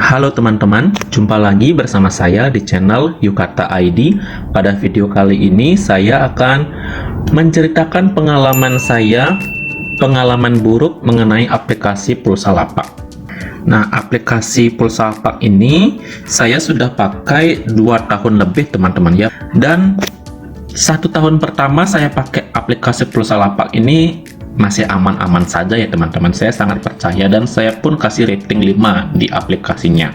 Halo teman-teman, jumpa lagi bersama saya di channel Yukata ID. Pada video kali ini saya akan menceritakan pengalaman buruk mengenai aplikasi pulsa lapak. Nah, aplikasi pulsa lapak ini saya sudah pakai 2 tahun lebih teman-teman ya. Dan 1 tahun pertama saya pakai aplikasi pulsa lapak ini masih aman-aman saja ya teman-teman. Saya sangat percaya dan saya pun kasih rating 5 di aplikasinya.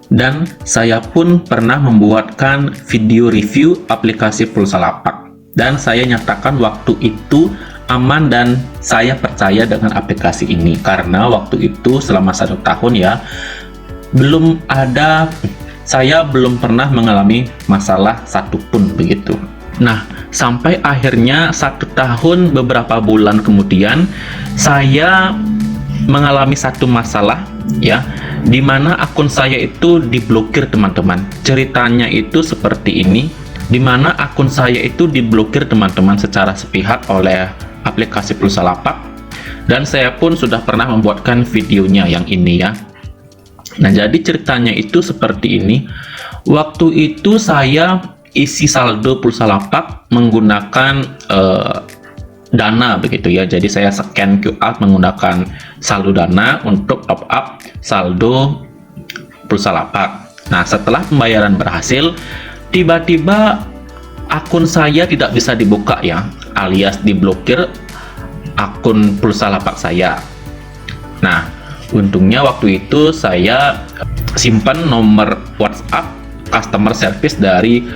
Dan saya pun pernah membuatkan video review aplikasi pulsa lapak. Dan saya nyatakan waktu itu aman dan saya percaya dengan aplikasi ini. Karena waktu itu selama 1 tahun ya, saya belum pernah mengalami masalah satupun begitu. Nah, sampai akhirnya 1 tahun beberapa bulan kemudian saya mengalami satu masalah ya, di mana akun saya itu diblokir teman-teman. Ceritanya itu seperti ini, di mana akun saya itu diblokir teman-teman secara sepihak oleh aplikasi pulsa lapak, dan saya pun sudah pernah membuatkan videonya yang ini ya. Nah, jadi ceritanya itu seperti ini. Waktu itu saya isi saldo pulsa lapak menggunakan Dana begitu ya. Jadi saya scan QR menggunakan saldo Dana untuk top up saldo pulsa lapak. Nah, setelah pembayaran berhasil, tiba-tiba akun saya tidak bisa dibuka ya, alias diblokir akun pulsa lapak saya. Nah, untungnya waktu itu saya simpan nomor WhatsApp customer service dari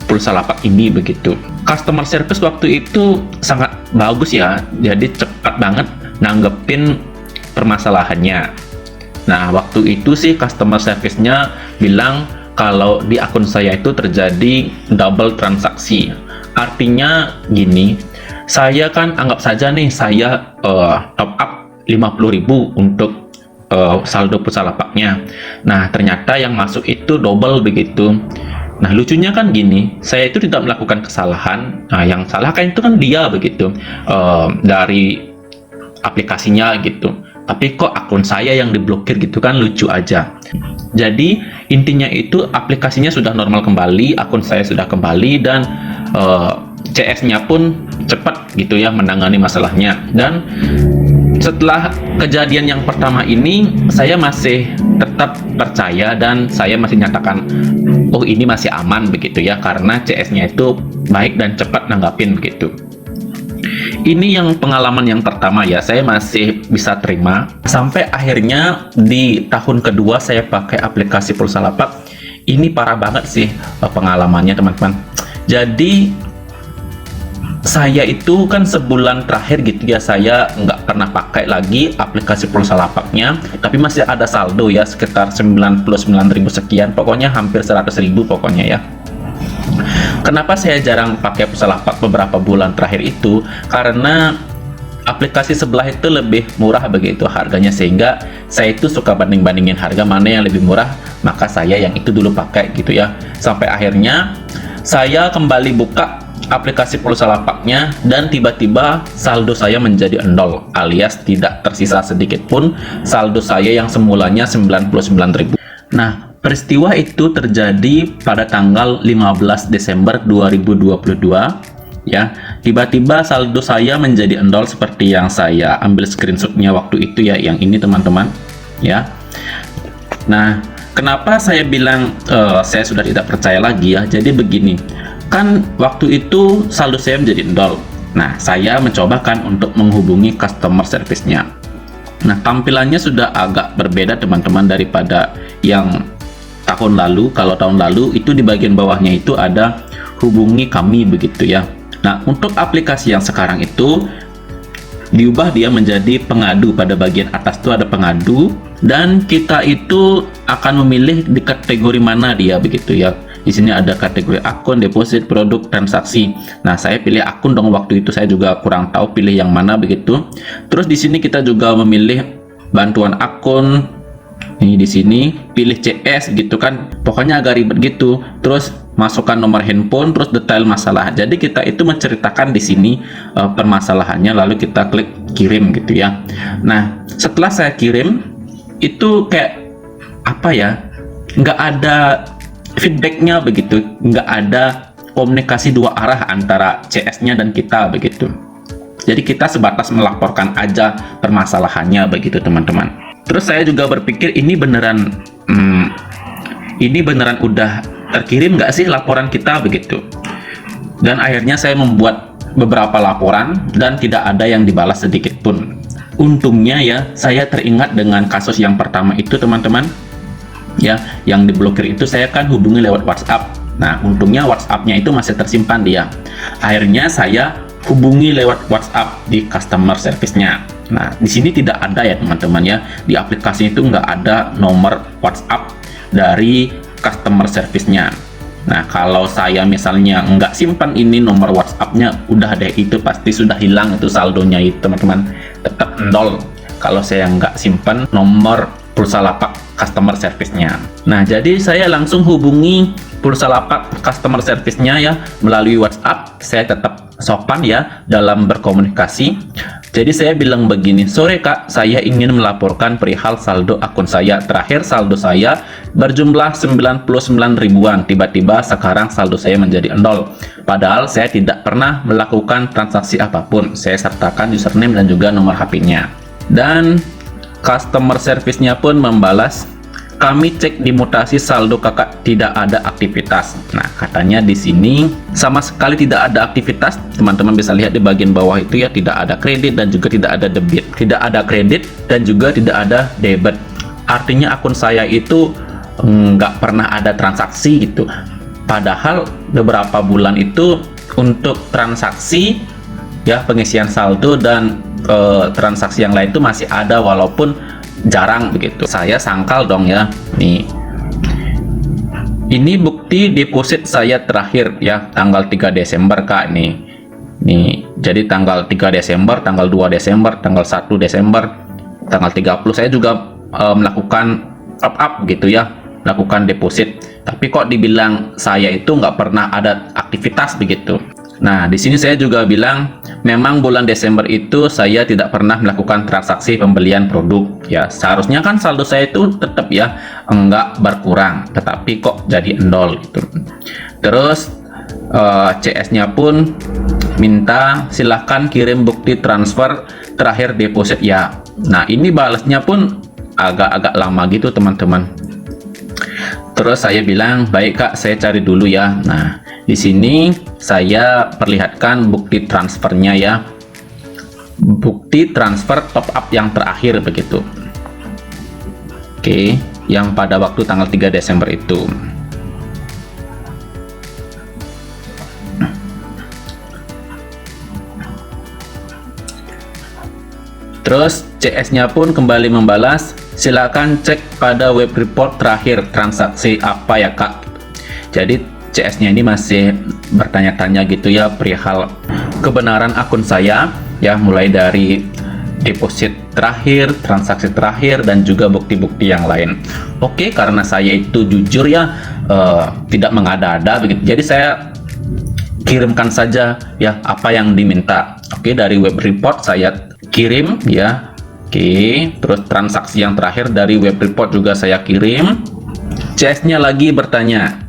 pulsa lapak ini begitu. Customer service waktu itu sangat bagus ya, jadi cepat banget nanggepin permasalahannya. Nah, waktu itu sih customer service-nya bilang kalau di akun saya itu terjadi double transaksi. Artinya gini, saya kan anggap saja nih saya top up 50.000 untuk saldo pulsa lapaknya. Nah, ternyata yang masuk itu double begitu. Nah, lucunya kan gini, saya itu tidak melakukan kesalahan. Nah, yang salah kan itu kan dia begitu, dari aplikasinya gitu. Tapi kok akun saya yang diblokir gitu, kan lucu aja. Jadi intinya itu aplikasinya sudah normal kembali, akun saya sudah kembali, dan CS-nya pun cepat gitu ya menangani masalahnya. Dan setelah kejadian yang pertama ini, saya masih tetap percaya dan saya masih nyatakan, oh ini masih aman begitu ya, karena CS-nya itu baik dan cepat nanggapin begitu. Ini yang pengalaman yang pertama ya, saya masih bisa terima. Sampai akhirnya di tahun kedua saya pakai aplikasi pulsa lapak, ini parah banget sih pengalamannya teman-teman. Jadi saya itu kan sebulan terakhir gitu ya, saya nggak pernah pakai lagi aplikasi pulsa lapaknya, tapi masih ada saldo ya, sekitar 99.000 sekian, pokoknya hampir 100.000 pokoknya ya. Kenapa saya jarang pakai pulsa lapak beberapa bulan terakhir itu? Karena aplikasi sebelah itu lebih murah begitu harganya, sehingga saya itu suka banding-bandingin harga mana yang lebih murah, maka saya yang itu dulu pakai gitu ya. Sampai akhirnya saya kembali buka aplikasi pulsa lapaknya dan tiba-tiba saldo saya menjadi 0, alias tidak tersisa sedikit pun saldo saya yang semulanya 99.000. Nah, peristiwa itu terjadi pada tanggal 15 Desember 2022 ya. Tiba-tiba saldo saya menjadi 0 seperti yang saya ambil screenshotnya waktu itu ya, yang ini teman-teman ya. Nah, kenapa saya bilang saya sudah tidak percaya lagi ya? Jadi begini, kan waktu itu saldo saya menjadi 0. Nah, saya mencoba kan untuk menghubungi customer service-nya. Nah, tampilannya sudah agak berbeda teman-teman daripada yang tahun lalu. Kalau tahun lalu itu di bagian bawahnya itu ada hubungi kami begitu ya. Nah, untuk aplikasi yang sekarang itu diubah dia menjadi pengadu. Pada bagian atas itu ada pengadu, dan kita itu akan memilih di kategori mana dia begitu ya. Di sini ada kategori akun, deposit, produk, transaksi. Nah, saya pilih akun dong, waktu itu saya juga kurang tahu pilih yang mana begitu. Terus di sini kita juga memilih bantuan akun. Ini di sini pilih CS gitu kan. Pokoknya agak ribet gitu. Terus masukkan nomor handphone, terus detail masalah. Jadi kita itu menceritakan di sini permasalahannya, lalu kita klik kirim gitu ya. Nah, setelah saya kirim itu kayak apa ya, nggak ada feedbacknya begitu, nggak ada komunikasi dua arah antara CS-nya dan kita begitu. Jadi kita sebatas melaporkan aja permasalahannya begitu teman-teman. Terus saya juga berpikir ini beneran udah terkirim nggak sih laporan kita begitu. Dan akhirnya saya membuat beberapa laporan dan tidak ada yang dibalas sedikit pun. Untungnya ya, saya teringat dengan kasus yang pertama itu teman-teman. Ya, yang diblokir itu saya kan hubungi lewat WhatsApp. Nah, untungnya WhatsApp-nya itu masih tersimpan dia. Akhirnya saya hubungi lewat WhatsApp di customer service-nya. Nah, di sini tidak ada ya teman-teman ya. Di aplikasi itu nggak ada nomor WhatsApp dari customer service-nya. Nah, kalau saya misalnya nggak simpan ini nomor WhatsApp-nya, udah deh itu pasti sudah hilang itu saldonya itu teman-teman. Tetap nol kalau saya nggak simpan nomor pulsa lapak customer service-nya. Nah, jadi saya langsung hubungi pulsa lapak customer service-nya ya melalui WhatsApp. Saya tetap sopan ya dalam berkomunikasi. Jadi saya bilang begini, "Sore Kak, saya ingin melaporkan perihal saldo akun saya. Terakhir saldo saya berjumlah 99 ribuan. Tiba-tiba sekarang saldo saya menjadi 0. Padahal saya tidak pernah melakukan transaksi apapun." Saya sertakan username dan juga nomor HP-nya. Dan customer service-nya pun membalas, "Kami cek di mutasi saldo kakak tidak ada aktivitas." Nah, katanya di sini sama sekali tidak ada aktivitas. Teman-teman bisa lihat di bagian bawah itu ya, tidak ada kredit dan juga tidak ada debit. Tidak ada kredit dan juga tidak ada debit. Artinya akun saya itu nggak pernah ada transaksi gitu. Padahal beberapa bulan itu untuk transaksi ya, pengisian saldo dan transaksi yang lain itu masih ada walaupun jarang begitu. Saya sangkal dong ya, nih ini bukti deposit saya terakhir ya, tanggal 3 Desember Kak nih. Jadi tanggal 3 Desember, tanggal 2 Desember, tanggal 1 Desember, tanggal 30 saya juga melakukan top up gitu ya, melakukan deposit. Tapi kok dibilang saya itu nggak pernah ada aktivitas begitu. Nah, di sini saya juga bilang memang bulan Desember itu saya tidak pernah melakukan transaksi pembelian produk ya. Seharusnya kan saldo saya itu tetap ya enggak berkurang, tetapi kok jadi 0 gitu. Terus CS-nya pun minta silahkan kirim bukti transfer terakhir deposit ya. Nah, ini balasnya pun agak-agak lama gitu teman-teman. Terus saya bilang, "Baik Kak, saya cari dulu ya." Nah, di sini saya perlihatkan bukti transfernya ya. Bukti transfer top up yang terakhir begitu. Oke, yang pada waktu tanggal 3 Desember itu. Terus CS-nya pun kembali membalas, "Silakan cek pada web report terakhir transaksi apa ya Kak." Jadi CS-nya ini masih bertanya-tanya gitu ya perihal kebenaran akun saya ya, mulai dari deposit terakhir, transaksi terakhir, dan juga bukti-bukti yang lain. Oke, karena saya itu jujur ya, tidak mengada-ada begitu. Jadi saya kirimkan saja ya apa yang diminta. Oke, dari web report saya kirim ya. Oke, terus transaksi yang terakhir dari web report juga saya kirim. CS-nya lagi bertanya,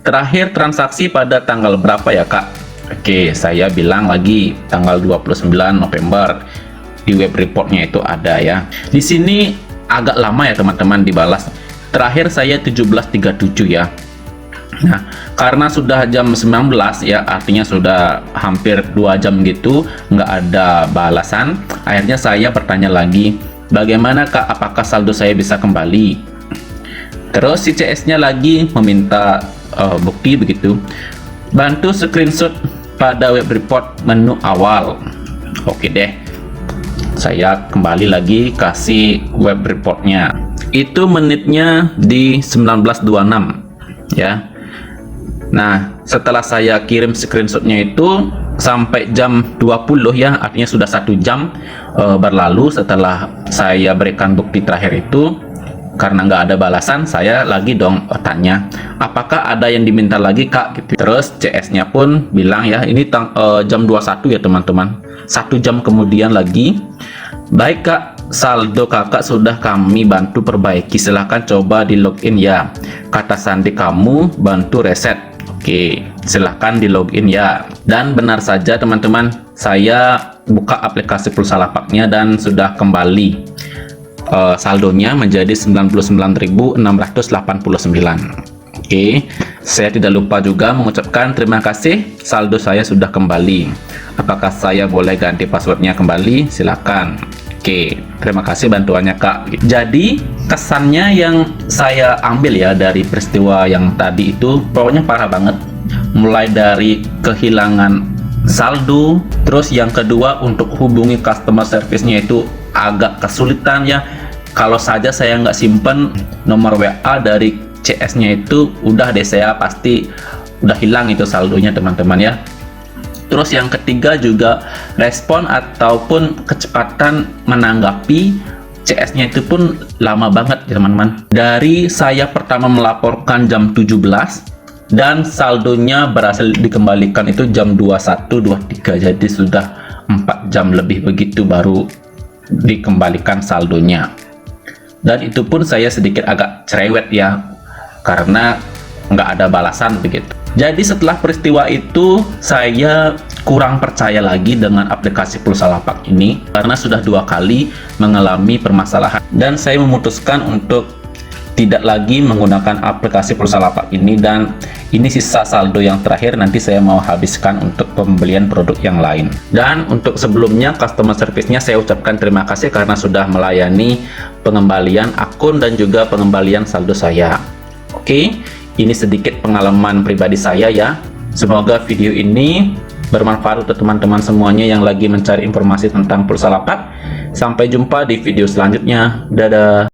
"Terakhir transaksi pada tanggal berapa ya Kak?" Oke, saya bilang lagi tanggal 29 November. Di web reportnya itu ada ya. Di sini agak lama ya teman-teman dibalas. Terakhir saya 17.37 ya. Nah, karena sudah jam 19 ya, artinya sudah hampir 2 jam gitu nggak ada balasan. Akhirnya saya bertanya lagi, "Bagaimana Kak, apakah saldo saya bisa kembali?" Terus si CS-nya lagi meminta bukti begitu. "Bantu screenshot pada web report menu awal." Oke deh, saya kembali lagi kasih web reportnya. Itu menitnya di 19.26 ya. Nah, setelah saya kirim screenshotnya itu sampai jam 20 ya, artinya sudah 1 jam berlalu setelah saya berikan bukti terakhir itu. Karena nggak ada balasan, saya lagi dong tanya, "Apakah ada yang diminta lagi Kak?" gitu. Terus CS-nya pun bilang ya, ini jam 21 ya teman-teman. 1 jam kemudian lagi, "Baik Kak, saldo kakak sudah kami bantu perbaiki, silahkan coba di login ya. Kata sandi kamu bantu reset. Oke, silahkan di login ya. Dan benar saja teman-teman, saya buka aplikasi pulsa lapaknya dan sudah kembali saldonya menjadi 99.689. Oke, saya tidak lupa juga mengucapkan terima kasih, saldo saya sudah kembali. Apakah saya boleh ganti passwordnya kembali? Silakan. Oke, terima kasih bantuannya Kak. Jadi kesannya yang saya ambil ya dari peristiwa yang tadi itu pokoknya parah banget. Mulai dari kehilangan saldo, terus yang kedua untuk hubungi customer service-nya itu agak kesulitan ya. Kalau saja saya nggak simpen nomor WA dari CS-nya itu, udah deh saya pasti udah hilang itu saldonya teman-teman ya. Terus yang ketiga juga respon ataupun kecepatan menanggapi CS-nya itu pun lama banget ya teman-teman. Dari saya pertama melaporkan jam 17 dan saldonya berhasil dikembalikan itu jam 21.23, jadi sudah 4 jam lebih begitu baru dikembalikan saldonya. Dan itu pun saya sedikit agak cerewet ya, karena nggak ada balasan begitu. Jadi setelah peristiwa itu saya kurang percaya lagi dengan aplikasi pulsa lapak ini karena sudah 2 kali mengalami permasalahan, dan saya memutuskan untuk tidak lagi menggunakan aplikasi pulsa lapak ini, dan ini sisa saldo yang terakhir, nanti saya mau habiskan untuk pembelian produk yang lain. Dan untuk sebelumnya customer service-nya saya ucapkan terima kasih karena sudah melayani pengembalian akun dan juga pengembalian saldo saya. Oke, ini sedikit pengalaman pribadi saya ya. Semoga video ini bermanfaat untuk teman-teman semuanya yang lagi mencari informasi tentang pulsa lapak. Sampai jumpa di video selanjutnya. Dadah.